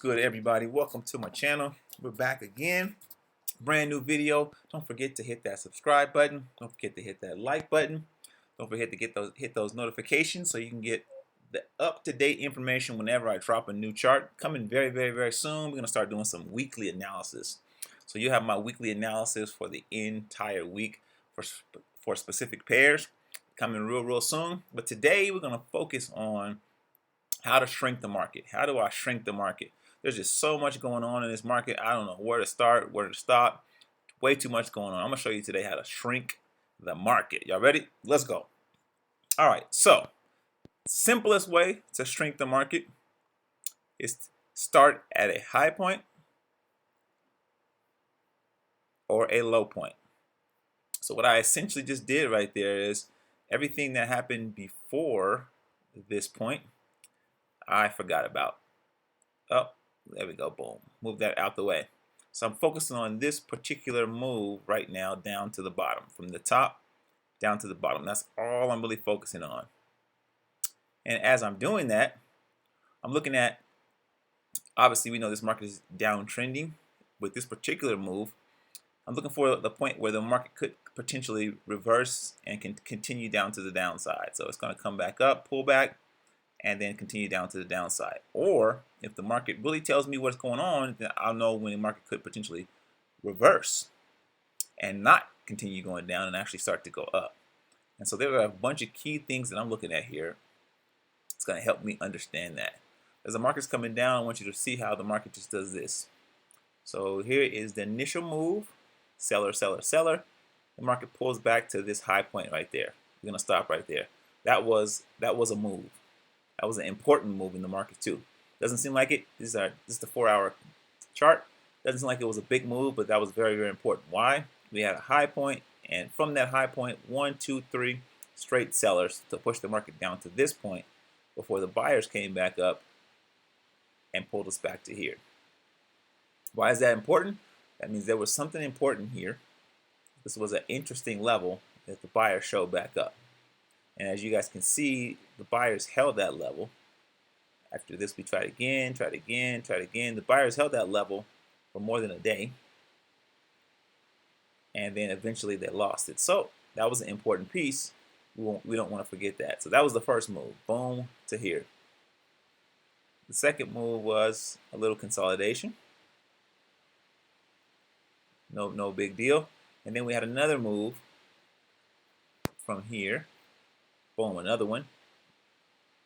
Good, everybody? Welcome to my channel. We're back again. Brand new video. Don't forget to hit that subscribe button. Don't forget to hit that like button. Don't forget to hit those notifications so you can get the up-to-date information whenever I drop a new chart. Coming very soon. We're gonna start doing some weekly analysis. So you have my weekly analysis for the entire week for specific pairs coming real soon. But today we're gonna focus on how to shrink the market. How do I shrink the market? There's just so much going on in this market. I don't know where to start, where to stop. Way too much going on. I'm gonna show you today how to shrink the market. Y'all ready? Let's go. All right, so simplest way to shrink the market is start at a high point or a low point. So what I essentially just did right there is everything that happened before this point I forgot about. Oh, there we go, boom. Move that out the way. So I'm focusing on this particular move right now down to the bottom. From the top down to the bottom. That's all I'm really focusing on. And as I'm doing that, I'm looking at, obviously we know this market is downtrending. With this particular move, I'm looking for the point where the market could potentially reverse and can continue down to the downside. So it's going to come back up, pull back, and then continue down to the downside. Or if the market really tells me what's going on, then I'll know when the market could potentially reverse and not continue going down and actually start to go up. And so there are a bunch of key things that I'm looking at here. It's going to help me understand that. As the market's coming down, I want you to see how the market just does this. So here is the initial move, seller. The market pulls back to this high point right there. We're going to stop right there. That was a move. That was an important move in the market too. Doesn't seem like it. This is the 4-hour chart. Doesn't seem like it was a big move, but that was very important. Why? We had a high point, and from that high point, 1, 2, 3 straight sellers to push the market down to this point before the buyers came back up and pulled us back to here. Why is that important? That means there was something important here. This was an interesting level that the buyers showed back up. And as you guys can see, the buyers held that level. After this, we tried again. The buyers held that level for more than a day. And then eventually they lost it. So that was an important piece. We don't want to forget that. So that was the first move. Boom to here. The second move was a little consolidation. No big deal. And then we had another move from here. Boom, another one.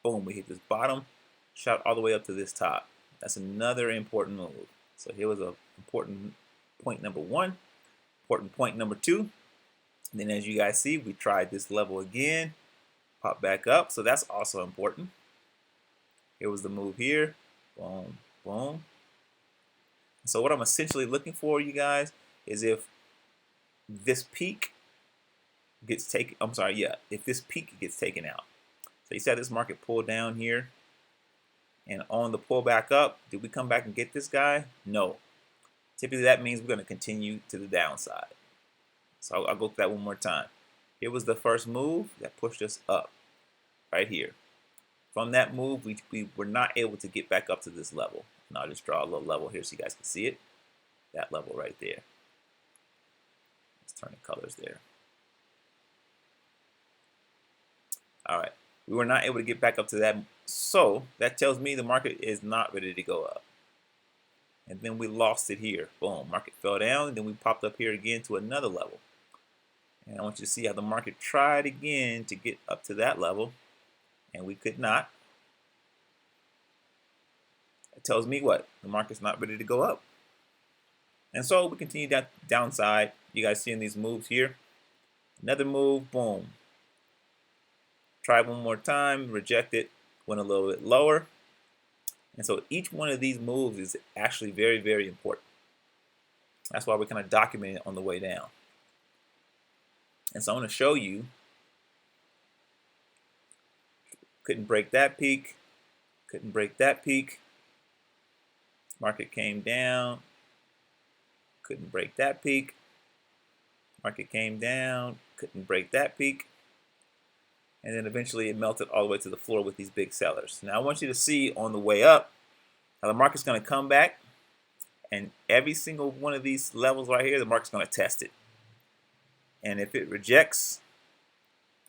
Boom, we hit this bottom, shot all the way up to this top. That's another important move. So here was an important point number one, important point number two. And then as you guys see, we tried this level again, pop back up. So that's also important. Here was the move here. Boom, boom. So what I'm essentially looking for, you guys, is if this peak gets taken, if this peak gets taken out. So you said this market pulled down here, and on the pull back up, did we come back and get this guy? No. Typically that means we're going to continue to the downside. So I'll go through that one more time. Here was the first move that pushed us up right here. From that move, we were not able to get back up to this level. And I'll just draw a little level here so you guys can see it. That level right there. Let's turn the colors there. All right. We were not able to get back up to that. So that tells me the market is not ready to go up. And then we lost it here. Boom. Market fell down. And then we popped up here again to another level. And I want you to see how the market tried again to get up to that level. And we could not. It tells me what? The market's not ready to go up. And so we continue that downside. You guys seeing these moves here? Another move. Boom. Try one more time, reject it, went a little bit lower. And so each one of these moves is actually very important. That's why we're kind of documenting it on the way down. And so I'm going to show you, couldn't break that peak, couldn't break that peak. Market came down, couldn't break that peak. Market came down, couldn't break that peak. And then eventually it melted all the way to the floor with these big sellers. Now I want you to see on the way up Now the market's going to come back, and every single one of these levels right here, the market's going to test it. And if it rejects,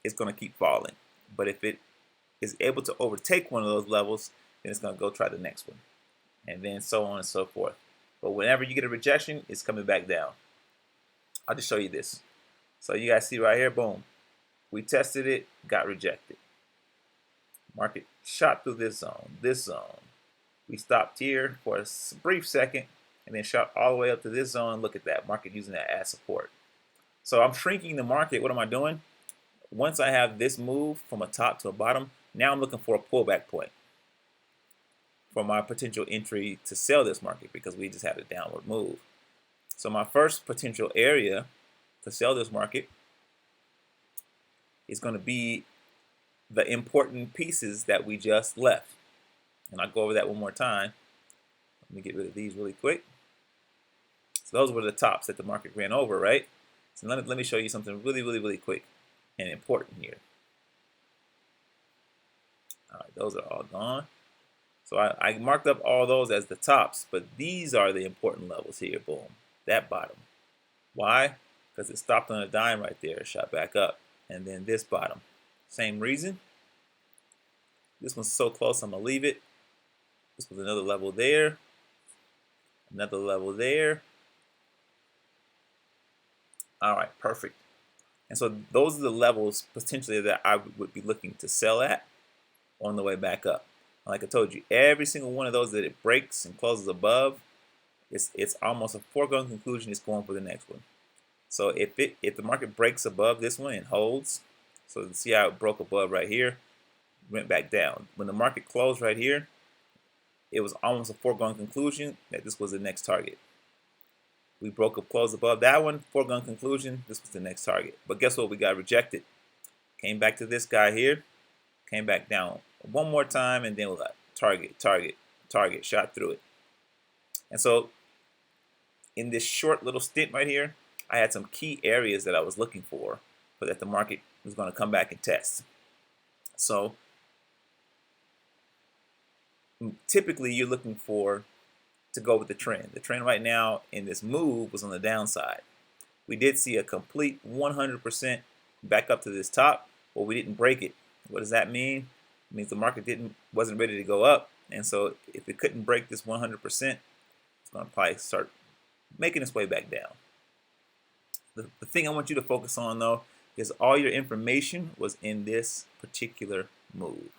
it's going to keep falling. But if it is able to overtake one of those levels, then it's going to go try the next one. And then so on and so forth. But whenever you get a rejection, it's coming back down. I'll just show you this. So you guys see right here, boom. We tested it, got rejected. Market shot through this zone, this zone. We stopped here for a brief second and then shot all the way up to this zone. Look at that, market using that as support. So I'm shrinking the market. What am I doing? Once I have this move from a top to a bottom, now I'm looking for a pullback point for my potential entry to sell this market because we just had a downward move. So my first potential area to sell this market is going to be the important pieces that we just left. And I'll go over that one more time. Let me get rid of these really quick. So those were the tops that the market ran over, right? So let me show you something really quick and important here. All right, those are all gone. So I marked up all those as the tops, but these are the important levels here. Boom, that bottom. Why? Because it stopped on a dime right there, shot back up. And then this bottom, same reason. This one's so close, I'm gonna leave it. This was another level there, another level there. All right, perfect. And so those are the levels potentially that I would be looking to sell at on the way back up. Like I told you, every single one of those that it breaks and closes above, it's almost a foregone conclusion it's going for the next one. So if the market breaks above this one and holds, so see how it broke above right here, went back down. When the market closed right here, it was almost a foregone conclusion that this was the next target. We broke up, closed above that one, foregone conclusion, this was the next target. But guess what? We got rejected. Came back to this guy here, came back down one more time, and then we got target, target, target, shot through it. And so in this short little stint right here, I had some key areas that I was looking for, but that the market was going to come back and test. So typically you're looking for to go with the trend. The trend right now in this move was on the downside. We did see a complete 100% back up to this top, but we didn't break it. What does that mean? It means the market wasn't ready to go up, and so if it couldn't break this 100%, it's going to probably start making its way back down. The thing I want you to focus on though is all your information was in this particular move.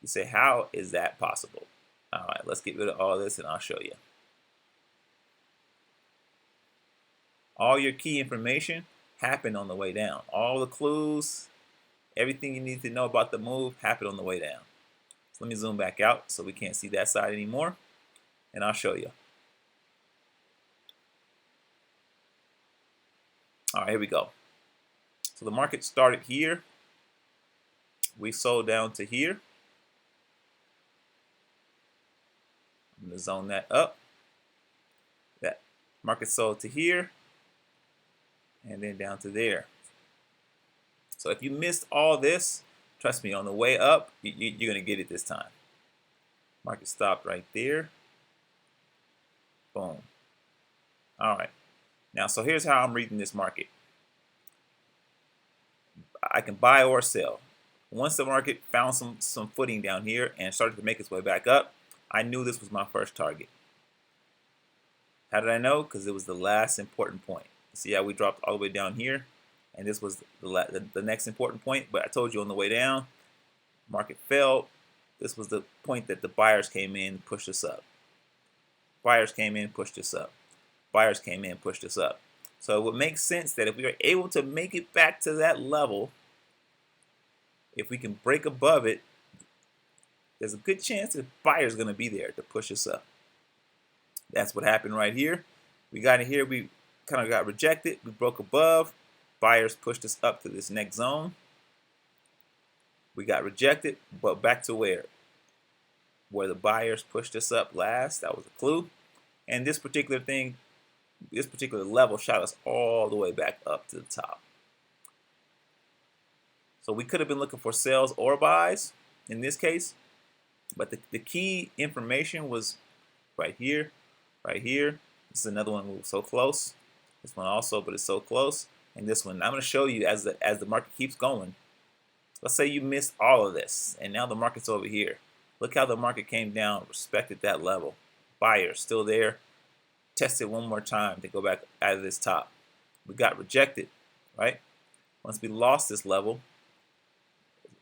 You say, how is that possible? All right, let's get rid of all this and I'll show you. All your key information happened on the way down. All the clues, everything you need to know about the move happened on the way down. So let me zoom back out so we can't see that side anymore, and I'll show you. All right, here we go. So the market started here. We sold down to here. I'm going to zone that up. That market sold to here and then down to there. So if you missed all this, trust me, on the way up, you're going to get it this time. Market stopped right there. Boom. All right. Now, so here's how I'm reading this market. I can buy or sell. Once the market found some footing down here and started to make its way back up, I knew this was my first target. How did I know? Because it was the last important point. See how we dropped all the way down here? And this was the next important point. But I told you on the way down, market fell. This was the point that the buyers came in and pushed us up. Buyers came in, pushed us up. Buyers came in, pushed us up. So it would make sense that if we are able to make it back to that level, if we can break above it, there's a good chance that buyers are going to be there to push us up. That's what happened right here. We got in here, we kind of got rejected. We broke above. Buyers pushed us up to this next zone. We got rejected, but back to where the buyers pushed us up last. That was a clue. And this particular thing, this particular level shot us all the way back up to the top. So we could have been looking for sales or buys in this case, But the key information was right here, right here. This is another one that was so close. This one also, but it's so close. And this one, I'm going to show you as the market keeps going. Let's say you missed all of this, and now the market's over here. Look how the market came down, respected that level. Buyers still there. Tested one more time to go back out of this top. We got rejected, right? Once we lost this level,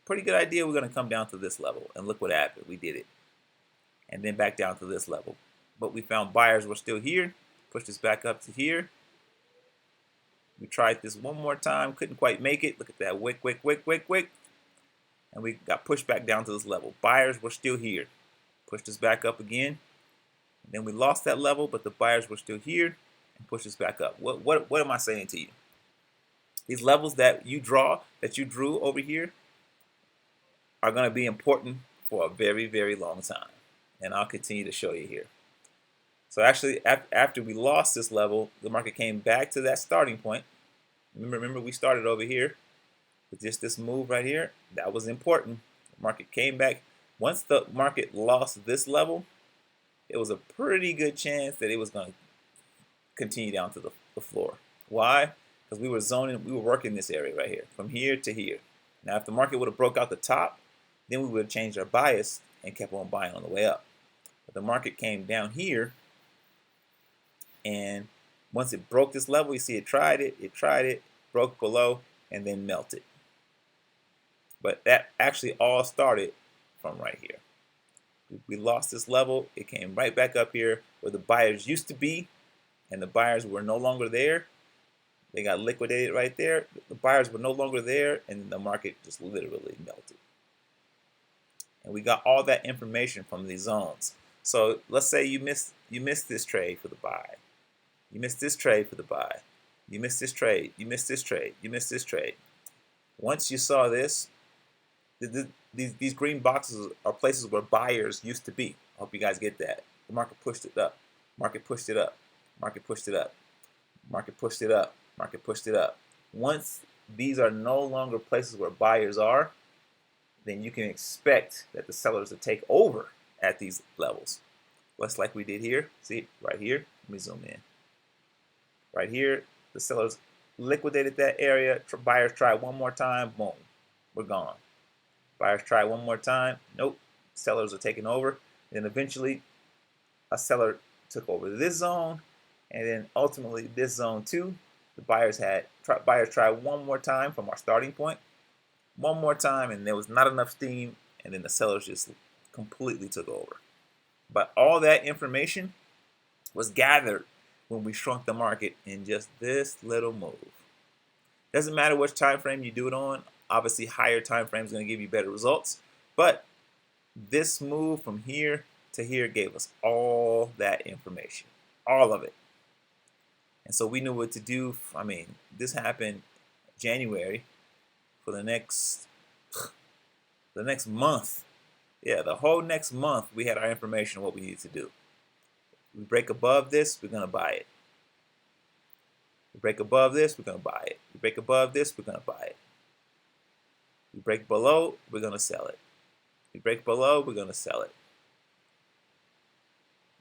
pretty good idea we're going to come down to this level. And look what happened. We did it. And then back down to this level. But we found buyers were still here. Pushed us back up to here. We tried this one more time. Couldn't quite make it. Look at that. Wick, wick, wick, wick, wick. And we got pushed back down to this level. Buyers were still here. Pushed us back up again. And then we lost that level, but the buyers were still here and pushed us back up. What am I saying to you? These levels that you drew over here, are going to be important for a very, very long time. And I'll continue to show you here. So actually, after we lost this level, the market came back to that starting point. Remember we started over here with just this move right here. That was important. The market came back. Once the market lost this level, it was a pretty good chance that it was going to continue down to the floor. Why? Because we were working this area right here, from here to here. Now, if the market would have broke out the top, then we would have changed our bias and kept on buying on the way up. But the market came down here, and once it broke this level, you see it tried it, broke below, and then melted. But that actually all started from right here. We lost this level. It came right back up here where the buyers used to be, and the buyers were no longer there. They got liquidated right there. The buyers were no longer there, and the market just literally melted. And we got all that information from these zones. So let's say you missed this trade for the buy. You missed this trade for the buy. You missed this trade. You missed this trade. You missed this trade. Once you saw this, these green boxes are places where buyers used to be. I hope you guys get that. The market pushed it up. Market pushed it up. Market pushed it up. Market pushed it up. Market pushed it up. Once these are no longer places where buyers are, then you can expect that the sellers will take over at these levels. Just like we did here. See, right here. Let me zoom in. Right here, the sellers liquidated that area. Buyers tried one more time. Boom. We're gone. Buyers tried one more time. Nope. Sellers are taking over. Then eventually, a seller took over this zone, and then ultimately this zone too. The buyers tried one more time from our starting point. One more time, and there was not enough steam, and then the sellers just completely took over. But all that information was gathered when we shrunk the market in just this little move. Doesn't matter which time frame you do it on. Obviously, higher time frame is going to give you better results. But this move from here to here gave us all that information, all of it. And so we knew what to do. I mean, this happened January. For the next month. Yeah, the whole next month we had our information on what we needed to do. We break above this, we're going to buy it. We break above this, we're going to buy it. We break above this, we're going to buy it. We break below, we're going to sell it. We break below, we're going to sell it.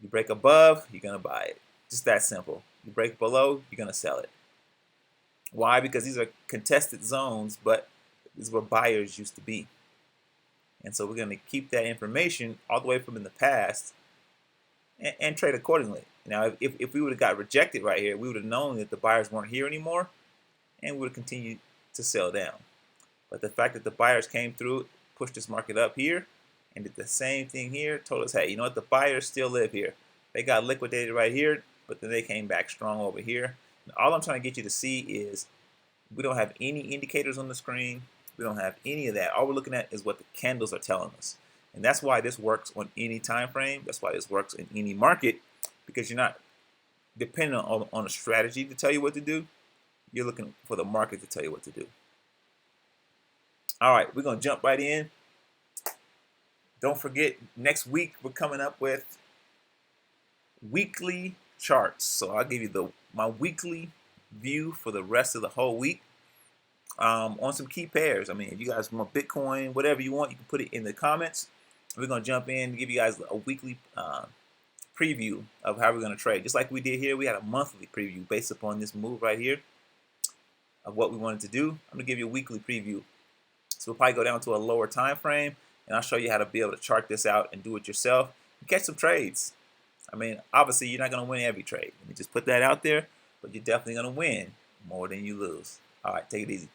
You break above, you're going to buy it. Just that simple. You break below, you're going to sell it. Why? Because these are contested zones, but this is where buyers used to be. And so we're going to keep that information all the way from in the past and trade accordingly. Now, if we would have got rejected right here, we would have known that the buyers weren't here anymore, and we would have continued to sell down. But the fact that the buyers came through, pushed this market up here, and did the same thing here, told us, hey, you know what? The buyers still live here. They got liquidated right here, but then they came back strong over here. And all I'm trying to get you to see is we don't have any indicators on the screen. We don't have any of that. All we're looking at is what the candles are telling us. And that's why this works on any time frame. That's why this works in any market, because you're not dependent on a strategy to tell you what to do. You're looking for the market to tell you what to do. All right, we're going to jump right in. Don't forget, next week we're coming up with weekly charts. So I'll give you my weekly view for the rest of the whole week on some key pairs. I mean, if you guys want Bitcoin, whatever you want, you can put it in the comments. We're going to jump in and give you guys a weekly preview of how we're going to trade. Just like we did here, we had a monthly preview based upon this move right here of what we wanted to do. I'm going to give you a weekly preview. So we'll probably go down to a lower time frame, and I'll show you how to be able to chart this out and do it yourself and catch some trades. I mean, obviously, you're not going to win every trade. Let me just put that out there, but you're definitely going to win more than you lose. All right, take it easy.